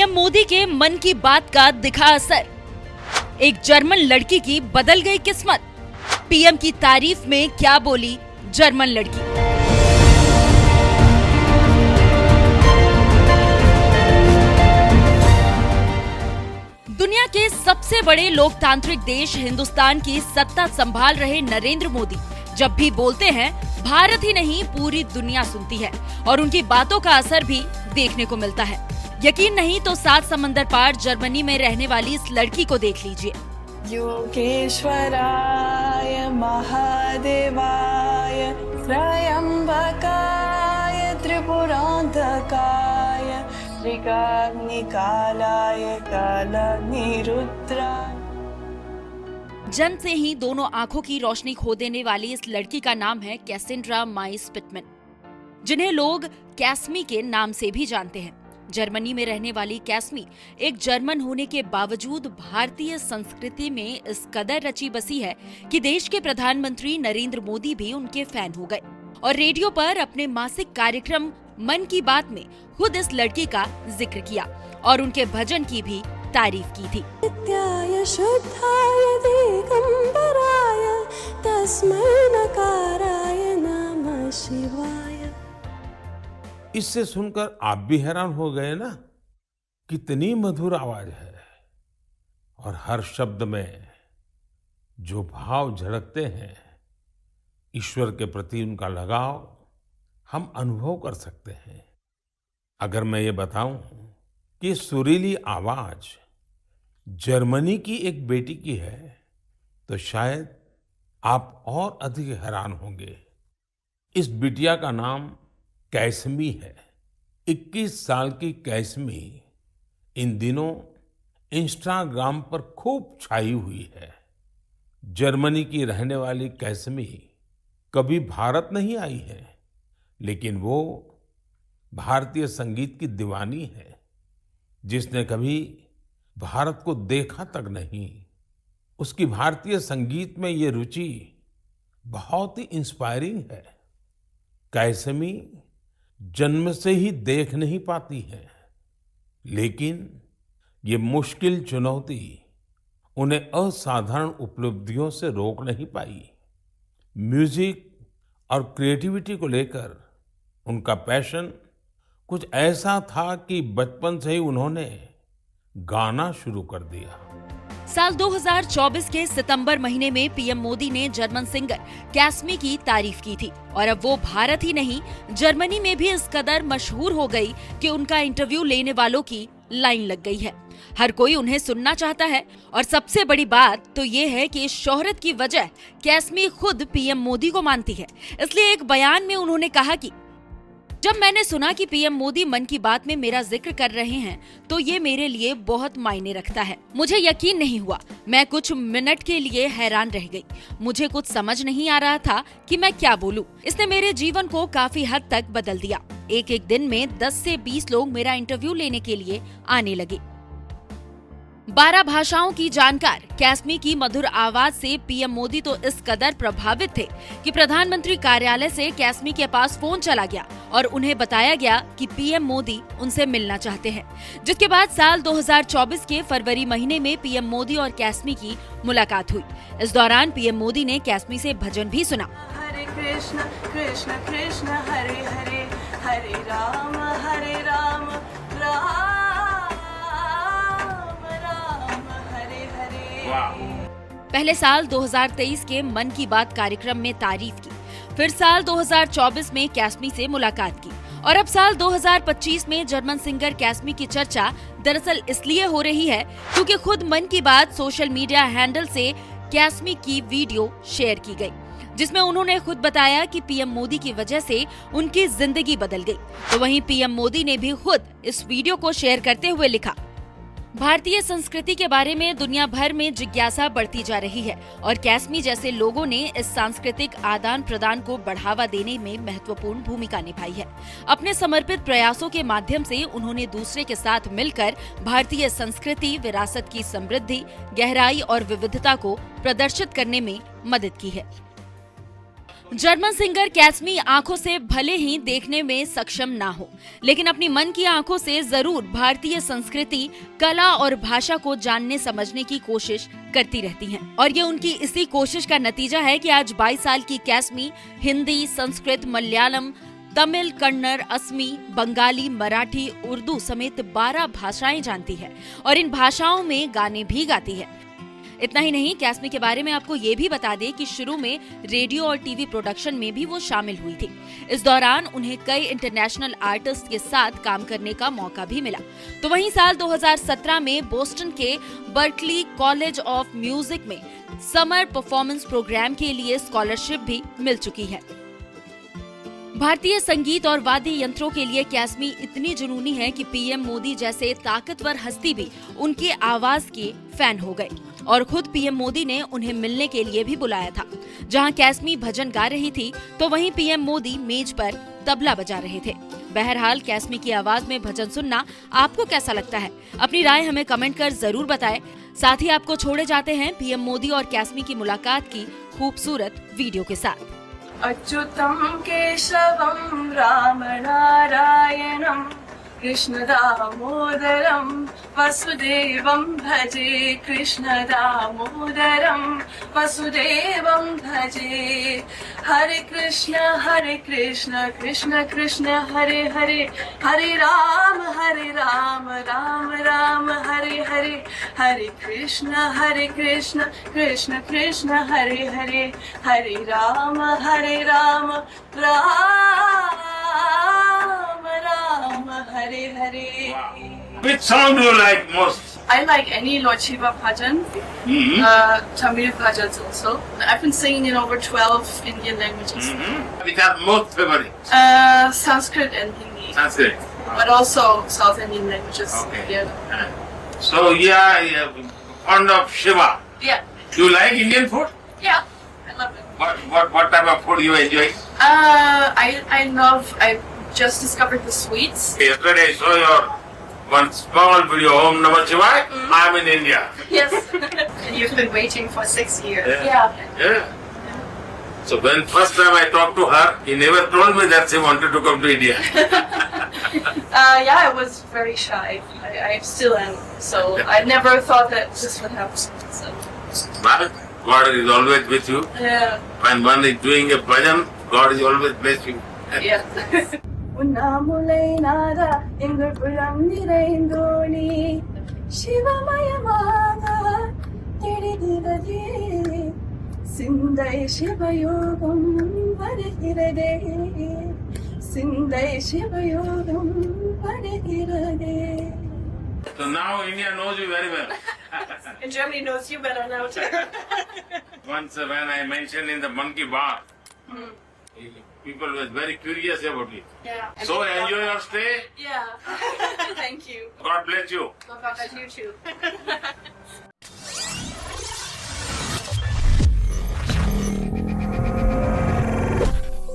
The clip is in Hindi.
पीएम मोदी के मन की बात का दिखा असर। एक जर्मन लड़की की बदल गई किस्मत। पीएम की तारीफ में क्या बोली जर्मन लड़की। दुनिया के सबसे बड़े लोकतांत्रिक देश हिंदुस्तान की सत्ता संभाल रहे नरेंद्र मोदी जब भी बोलते हैं, भारत ही नहीं पूरी दुनिया सुनती है और उनकी बातों का असर भी देखने को मिलता है। यकीन नहीं तो 7 समंदर पार जर्मनी में रहने वाली इस लड़की को देख लीजिए। योगेश्वराय महादेवाय त्रयंबकाय त्रिपुरांतकाय त्रिकाग्निकालाय कालनिरुद्राय। जन्म से ही दोनों आंखों की रोशनी खो देने वाली इस लड़की का नाम है कैसेंड्रा माइस पिटमैन, जिन्हें लोग कैस्मी के नाम से भी जानते हैं। जर्मनी में रहने वाली कैस्मी एक जर्मन होने के बावजूद भारतीय संस्कृति में इस कदर रची बसी है कि देश के प्रधानमंत्री नरेंद्र मोदी भी उनके फैन हो गए और रेडियो पर अपने मासिक कार्यक्रम मन की बात में खुद इस लड़की का जिक्र किया और उनके भजन की भी तारीफ की थी। नित्याय शुद्धाय दिगंबराय तस्मै नकाराय नमः शिवाय। इससे सुनकर आप भी हैरान हो गए ना, कितनी मधुर आवाज है और हर शब्द में जो भाव झलकते हैं, ईश्वर के प्रति उनका लगाव हम अनुभव कर सकते हैं। अगर मैं ये बताऊं कि सुरीली आवाज जर्मनी की एक बेटी की है तो शायद आप और अधिक हैरान होंगे। इस बिटिया का नाम कैसमी है। 21 साल की कैसमी इन दिनों इंस्टाग्राम पर खूब छाई हुई है। जर्मनी की रहने वाली कैसमी कभी भारत नहीं आई है, लेकिन वो भारतीय संगीत की दीवानी है, जिसने कभी भारत को देखा तक नहीं। उसकी भारतीय संगीत में ये रुचि बहुत ही इंस्पायरिंग है। कैसमी जन्म से ही देख नहीं पाती है, लेकिन ये मुश्किल चुनौती उन्हें असाधारण उपलब्धियों से रोक नहीं पाई। म्यूजिक और क्रिएटिविटी को लेकर उनका पैशन कुछ ऐसा था कि बचपन से ही उन्होंने गाना शुरू कर दिया। साल 2024 के सितंबर महीने में पीएम मोदी ने जर्मन सिंगर कैस्मी की तारीफ की थी और अब वो भारत ही नहीं जर्मनी में भी इस कदर मशहूर हो गई कि उनका इंटरव्यू लेने वालों की लाइन लग गई है। हर कोई उन्हें सुनना चाहता है और सबसे बड़ी बात तो ये है कि इस शोहरत की वजह कैस्मी खुद पीएम मोदी को मानती है। इसलिए एक बयान में उन्होंने कहा कि जब मैंने सुना कि पीएम मोदी मन की बात में मेरा जिक्र कर रहे हैं तो ये मेरे लिए बहुत मायने रखता है। मुझे यकीन नहीं हुआ, मैं कुछ मिनट के लिए हैरान रह गई। मुझे कुछ समझ नहीं आ रहा था कि मैं क्या बोलूं। इसने मेरे जीवन को काफी हद तक बदल दिया। एक दिन में 10 से 20 लोग मेरा इंटरव्यू लेने के लिए आने लगे। 12 भाषाओं की जानकार कैस्मी की मधुर आवाज से पीएम मोदी तो इस कदर प्रभावित थे कि प्रधानमंत्री कार्यालय से कैस्मी के पास फोन चला गया और उन्हें बताया गया कि पीएम मोदी उनसे मिलना चाहते हैं। जिसके बाद साल 2024 के फरवरी महीने में पीएम मोदी और कैस्मी की मुलाकात हुई। इस दौरान पीएम मोदी ने कैस्मी से भजन भी सुना। हरे कृष्ण कृष्ण कृष्ण हरे हरे हरे राम राम हरे हरे। पहले साल 2023 के मन की बात कार्यक्रम में तारीफ की, फिर साल 2024 में कैस्मी से मुलाकात की और अब साल 2025 में जर्मन सिंगर कैस्मी की चर्चा दरअसल इसलिए हो रही है क्योंकि खुद मन की बात सोशल मीडिया हैंडल से कैस्मी की वीडियो शेयर की गई, जिसमें उन्होंने खुद बताया कि पीएम मोदी की वजह से उनकी जिंदगी बदल गई। तो वहीं पीएम मोदी ने भी खुद इस वीडियो को शेयर करते हुए लिखा, भारतीय संस्कृति के बारे में दुनिया भर में जिज्ञासा बढ़ती जा रही है और कैस्मी जैसे लोगों ने इस सांस्कृतिक आदान प्रदान को बढ़ावा देने में महत्वपूर्ण भूमिका निभाई है। अपने समर्पित प्रयासों के माध्यम से उन्होंने दूसरे के साथ मिलकर भारतीय संस्कृति विरासत की समृद्धि, गहराई और विविधता को प्रदर्शित करने में मदद की है। जर्मन सिंगर कैस्मी आंखों से भले ही देखने में सक्षम ना हो, लेकिन अपनी मन की आंखों से जरूर भारतीय संस्कृति, कला और भाषा को जानने समझने की कोशिश करती रहती हैं। और ये उनकी इसी कोशिश का नतीजा है कि आज 22 साल की कैस्मी हिंदी, संस्कृत, मलयालम, तमिल, कन्नड़, असमी, बंगाली, मराठी, उर्दू समेत 12 भाषाएं जानती है और इन भाषाओं में गाने भी गाती है। इतना ही नहीं, कैस्मी के बारे में आपको ये भी बता दें कि शुरू में रेडियो और टीवी प्रोडक्शन में भी वो शामिल हुई थी। इस दौरान उन्हें कई इंटरनेशनल आर्टिस्ट के साथ काम करने का मौका भी मिला। तो वहीं साल 2017 में बोस्टन के बर्कली कॉलेज ऑफ म्यूजिक में समर परफॉर्मेंस प्रोग्राम के लिए स्कॉलरशिप भी मिल चुकी है। भारतीय संगीत और वाद्य यंत्रों के लिए कैस्मी इतनी जुनूनी है कि पीएम मोदी जैसे ताकतवर हस्ती भी उनकी आवाज के फैन हो गए और खुद पीएम मोदी ने उन्हें मिलने के लिए भी बुलाया था। जहां कैस्मी भजन गा रही थी तो वहीं पीएम मोदी मेज पर तबला बजा रहे थे। बहरहाल कैस्मी की आवाज में भजन सुनना आपको कैसा लगता है? अपनी राय हमें कमेंट कर जरूर बताएं। साथ ही आपको छोड़े जाते हैं पीएम मोदी और कैस्मी की मुलाकात की खूबसूरत वीडियो के साथ। अच्युतं केशवं राम नारायणं कृष्ण दामोदरं वसुदेवं भजे कृष्ण दामोदरं वसुदेवं भजे। हरे कृष्ण कृष्ण कृष्ण हरे हरे, हरे राम राम राम हरे हरे, हरे कृष्ण कृष्ण कृष्ण हरे हरे, हरे Ram Ram Ram Hare Hare. Which song do you like most? I like any Lord Shiva bhajan, Tamil bhajans also. I've been singing in over 12 Indian languages. Which are most favorite? Sanskrit and Hindi, Sanskrit. but also South Indian languages. Okay. Yeah. So you're fond of Shiva. Yeah. Do you like Indian food? Yeah. I love it. What type of food you enjoy? I just discovered the sweets. Yesterday I saw your one small video, Om Namah Shivaya. I'm in India. Yes. And you've been waiting for 6 years. Yeah. Yeah. So when first time I talked to her, he never told me that she wanted to come to India. Yeah, I was very shy. I still am. So I never thought that this would happen. So But God is always with you. yeah. When one is doing a bhajan, God is always with you. Yeah. Unnamulai நாதா எங்கள் புறம் நிறைந்தோனி சிவமயமாக தெரிகிறதே சிந்தை சிவயோகம் வருகிறதே சிந்தை சிவயோகம் வருகிறதே. So now India knows you very well. And Germany knows you better now too. Once when I mentioned in the monkey bar, people were very curious about it. Yeah. So enjoy your stay. Yeah. Thank you. God bless you. God bless you too.